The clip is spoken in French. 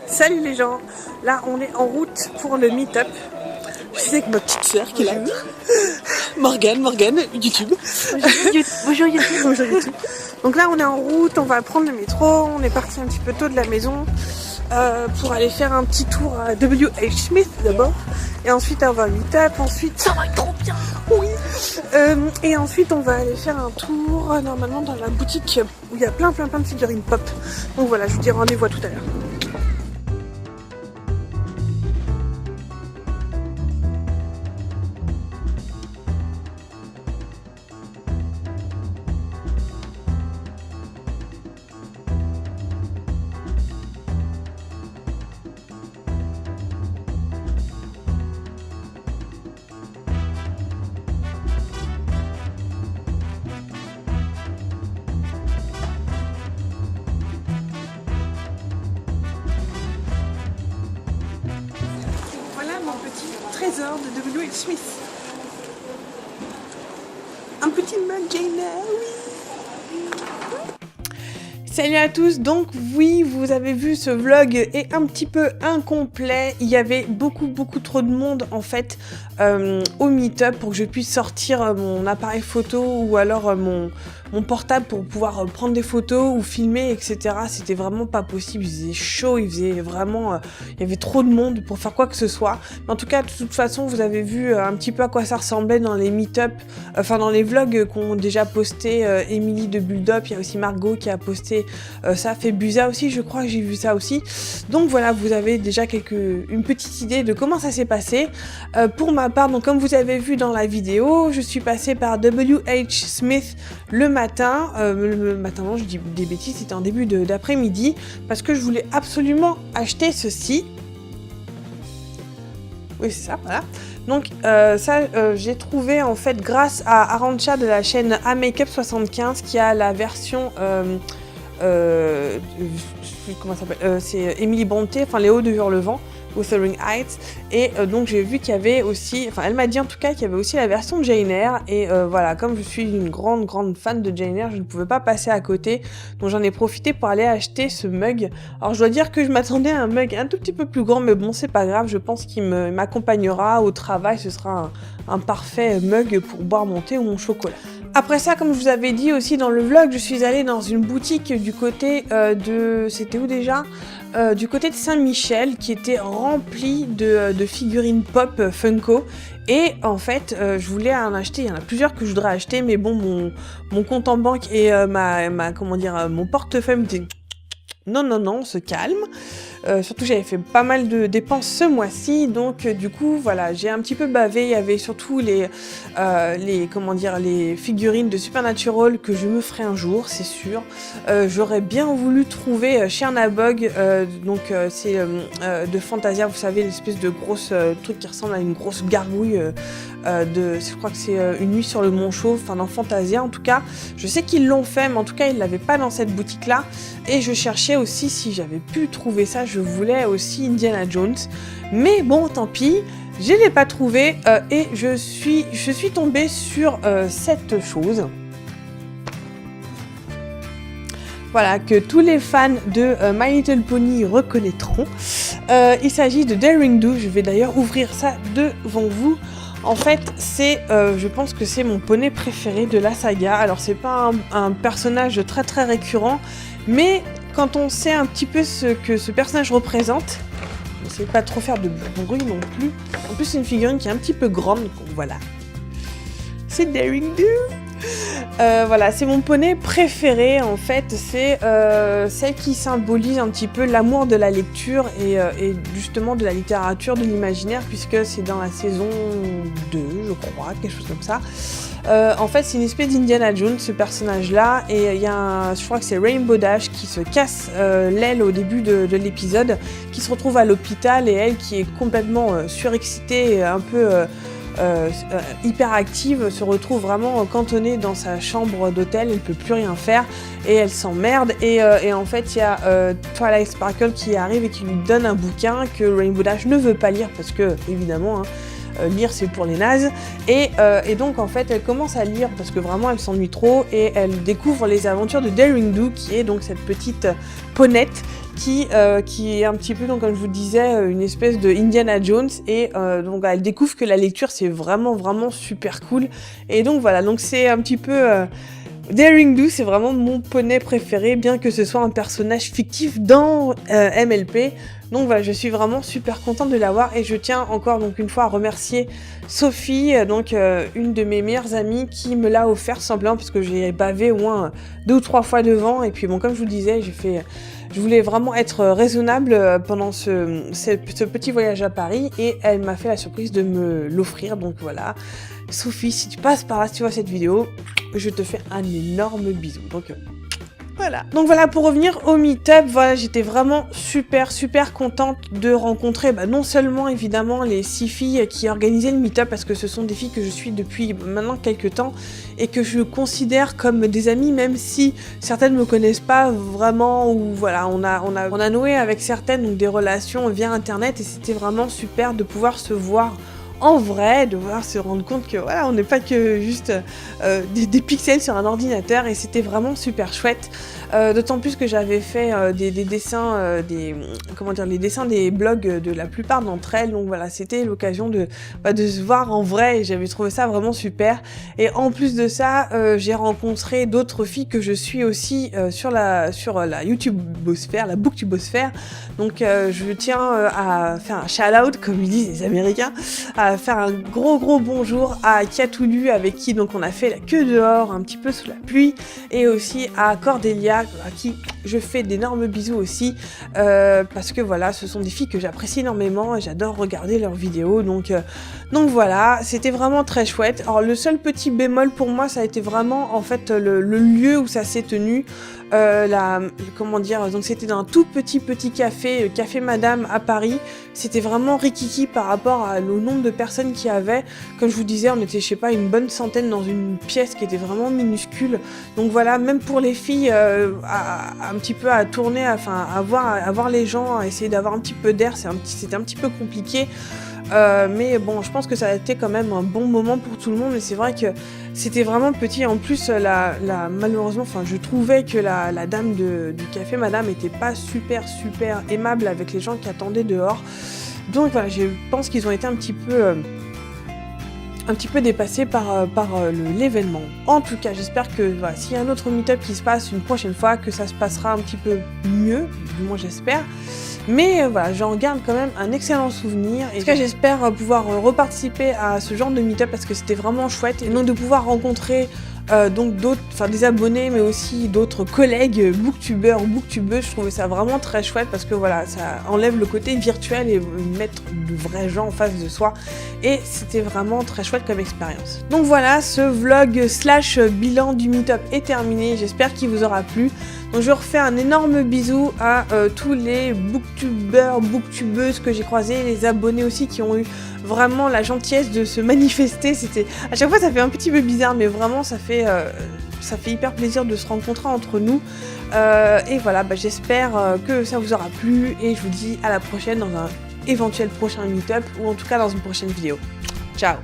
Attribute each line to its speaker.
Speaker 1: Salut les gens, là on est en route pour le meet-up. Je suis avec ma petite sœur qui est là. Morgane, YouTube.
Speaker 2: Bonjour YouTube.
Speaker 1: Bonjour YouTube. Donc là on est en route, on va prendre le métro, on est parti un petit peu tôt de la maison pour aller faire un petit tour à W.H. Smith d'abord. Et ensuite on va au meet-up, ensuite...
Speaker 2: Ça va être trop bien.
Speaker 1: Oui. Et ensuite on va aller faire un tour normalement dans la boutique où il y a plein de figurines pop. Donc voilà, je vous dis rendez-vous à tout à l'heure. Trésor de W.H. Smith. Un petit mug Jane Eyre, oui. Salut à tous, donc oui, vous avez vu, ce vlog est un petit peu incomplet. Il y avait beaucoup trop de monde en fait au meet-up pour que je puisse sortir mon appareil photo ou alors mon portable pour pouvoir prendre des photos ou filmer, etc. C'était vraiment pas possible, il faisait chaud, il faisait vraiment... il y avait trop de monde pour faire quoi que ce soit. Mais en tout cas, de toute façon, vous avez vu un petit peu à quoi ça ressemblait dans les meet-up, enfin dans les vlogs qu'ont déjà posté Émilie de Bulldop, il y a aussi Margot qui a posté ça, fait Busa aussi, je crois que j'ai vu ça aussi. Donc voilà, vous avez déjà une petite idée de comment ça s'est passé. Pour ma part, donc comme vous avez vu dans la vidéo, je suis passée par W.H. Smith le matin, non, je dis des bêtises, c'était en début d'après-midi, parce que je voulais absolument acheter ceci. Oui, c'est ça, voilà. Donc j'ai trouvé en fait grâce à Arancha de la chaîne amakeup75 qui a la version... comment ça s'appelle, c'est Emily Brontë, enfin Les Hauts de Hurlevent, Wuthering Heights, et donc j'ai vu qu'il y avait aussi, enfin elle m'a dit en tout cas qu'il y avait aussi la version de Jane Eyre, et voilà, comme je suis une grande fan de Jane Eyre, je ne pouvais pas passer à côté, donc j'en ai profité pour aller acheter ce mug. Alors je dois dire que je m'attendais à un mug un tout petit peu plus grand, mais bon c'est pas grave, je pense qu'il m'accompagnera au travail, ce sera un parfait mug pour boire mon thé ou mon chocolat. Après ça, comme je vous avais dit aussi dans le vlog, je suis allée dans une boutique du côté de... C'était où déjà ? Du côté de Saint-Michel, qui était remplie de figurines pop Funko. Et en fait, je voulais en acheter. Il y en a plusieurs que je voudrais acheter, mais bon, mon compte en banque et mon portefeuille me disaient non, on se calme. Surtout j'avais fait pas mal de dépenses ce mois-ci, donc du coup voilà, j'ai un petit peu bavé. Il y avait surtout les figurines de Supernatural que je me ferai un jour, c'est sûr. J'aurais bien voulu trouver Chernabog, c'est de Fantasia, vous savez, l'espèce de grosse truc qui ressemble à une grosse gargouille je crois que c'est Une nuit sur le Mont Chauve, enfin dans Fantasia en tout cas. Je sais qu'ils l'ont fait, mais en tout cas ils l'avaient pas dans cette boutique là. Et je cherchais aussi si j'avais pu trouver ça, je voulais aussi Indiana Jones. Mais bon, tant pis, je l'ai pas trouvé et je suis tombée sur cette chose. Voilà, que tous les fans de My Little Pony reconnaîtront. Il s'agit de Daring Do, je vais d'ailleurs ouvrir ça devant vous. En fait, je pense que c'est mon poney préféré de la saga. Alors, c'est pas un personnage très récurrent, mais quand on sait un petit peu ce que ce personnage représente, j'essaie pas trop faire de bruit non plus. En plus, c'est une figurine qui est un petit peu grande, donc voilà. C'est Daring Do. Voilà, c'est mon poney préféré en fait, c'est celle qui symbolise un petit peu l'amour de la lecture et justement de la littérature, de l'imaginaire, puisque c'est dans la saison 2, je crois, quelque chose comme ça. En fait, c'est une espèce d'Indiana Jones, ce personnage-là, et il y a je crois que c'est Rainbow Dash qui se casse l'aile au début de l'épisode, qui se retrouve à l'hôpital, et elle qui est complètement surexcitée et un peu... hyperactive, se retrouve vraiment cantonnée dans sa chambre d'hôtel, elle ne peut plus rien faire et elle s'emmerde et en fait il y a Twilight Sparkle qui arrive et qui lui donne un bouquin que Rainbow Dash ne veut pas lire parce que évidemment lire c'est pour les nazes. Et donc en fait elle commence à lire parce que vraiment elle s'ennuie trop et elle découvre les aventures de Daring Do, qui est donc cette petite ponette qui est un petit peu, donc comme je vous disais, une espèce de Indiana Jones, et donc elle découvre que la lecture c'est vraiment super cool. Et donc voilà, donc c'est un petit peu Daring Do, c'est vraiment mon poney préféré, bien que ce soit un personnage fictif dans MLP. Donc voilà, je suis vraiment super contente de l'avoir, et je tiens encore donc une fois à remercier Sophie, donc une de mes meilleures amies, qui me l'a offert simplement parce que j'ai bavé au moins 2 ou 3 fois devant. Et puis bon, comme je vous le disais, je voulais vraiment être raisonnable pendant ce petit voyage à Paris, et elle m'a fait la surprise de me l'offrir. Donc voilà, Sophie, si tu passes par là, si tu vois cette vidéo, je te fais un énorme bisou. Donc voilà. Donc voilà, pour revenir au meet-up, voilà, j'étais vraiment super contente de rencontrer non seulement évidemment les 6 filles qui organisaient le meet-up, parce que ce sont des filles que je suis depuis maintenant quelques temps et que je considère comme des amies, même si certaines me connaissent pas vraiment, ou voilà, on a noué avec certaines donc des relations via internet, et c'était vraiment super de pouvoir se voir en vrai, de voir se rendre compte que voilà, on n'est pas que juste des pixels sur un ordinateur, et c'était vraiment super chouette. D'autant plus que j'avais fait des dessins, les dessins des blogs de la plupart d'entre elles, donc voilà, c'était l'occasion de se voir en vrai, et j'avais trouvé ça vraiment super. Et en plus de ça, j'ai rencontré d'autres filles que je suis aussi sur la YouTubosphère, la Booktubosphère. Donc je tiens à faire un shout-out, comme ils disent les Américains, à faire un gros bonjour à Catoulu, avec qui donc on a fait la queue dehors un petit peu sous la pluie, et aussi à Cordelia, à qui je fais d'énormes bisous aussi, parce que voilà, ce sont des filles que j'apprécie énormément et j'adore regarder leurs vidéos. Donc voilà, c'était vraiment très chouette. Alors le seul petit bémol pour moi, ça a été vraiment en fait le lieu où ça s'est tenu. Comment dire, donc c'était dans un tout petit café, Café Madame à Paris. C'était vraiment rikiki par rapport au nombre de personnes qu'il y avait. Comme je vous disais, on était, je sais pas, une bonne centaine dans une pièce qui était vraiment minuscule. Donc voilà, même pour les filles, un petit peu à tourner, enfin à voir les gens, à essayer d'avoir un petit peu d'air, c'était un petit peu compliqué. Mais bon, je pense que ça a été quand même un bon moment pour tout le monde, et c'est vrai que c'était vraiment petit. En plus, malheureusement, enfin, je trouvais que la dame du café Madame était pas super aimable avec les gens qui attendaient dehors. Donc voilà, je pense qu'ils ont été un petit peu dépassé par l'événement. En tout cas, j'espère que voilà, s'il y a un autre meet-up qui se passe une prochaine fois, que ça se passera un petit peu mieux, du moins j'espère. Mais voilà, j'en garde quand même un excellent souvenir, et en tout cas j'espère pouvoir reparticiper à ce genre de meet-up, parce que c'était vraiment chouette, et donc de pouvoir rencontrer donc des abonnés, mais aussi d'autres collègues booktubeurs ou booktubeuses. Je trouvais ça vraiment très chouette, parce que voilà, ça enlève le côté virtuel et mettre de vrais gens en face de soi, et c'était vraiment très chouette comme expérience. Donc voilà, ce vlog / bilan du meet-up est terminé, j'espère qu'il vous aura plu. Donc je refais un énorme bisou à tous les booktubeurs, booktubeuses que j'ai croisés, les abonnés aussi qui ont eu vraiment la gentillesse de se manifester. C'était à chaque fois ça fait un petit peu bizarre, mais vraiment ça fait hyper plaisir de se rencontrer entre nous. Et voilà, j'espère que ça vous aura plu, et je vous dis à la prochaine dans un éventuel prochain meet-up, ou en tout cas dans une prochaine vidéo. Ciao!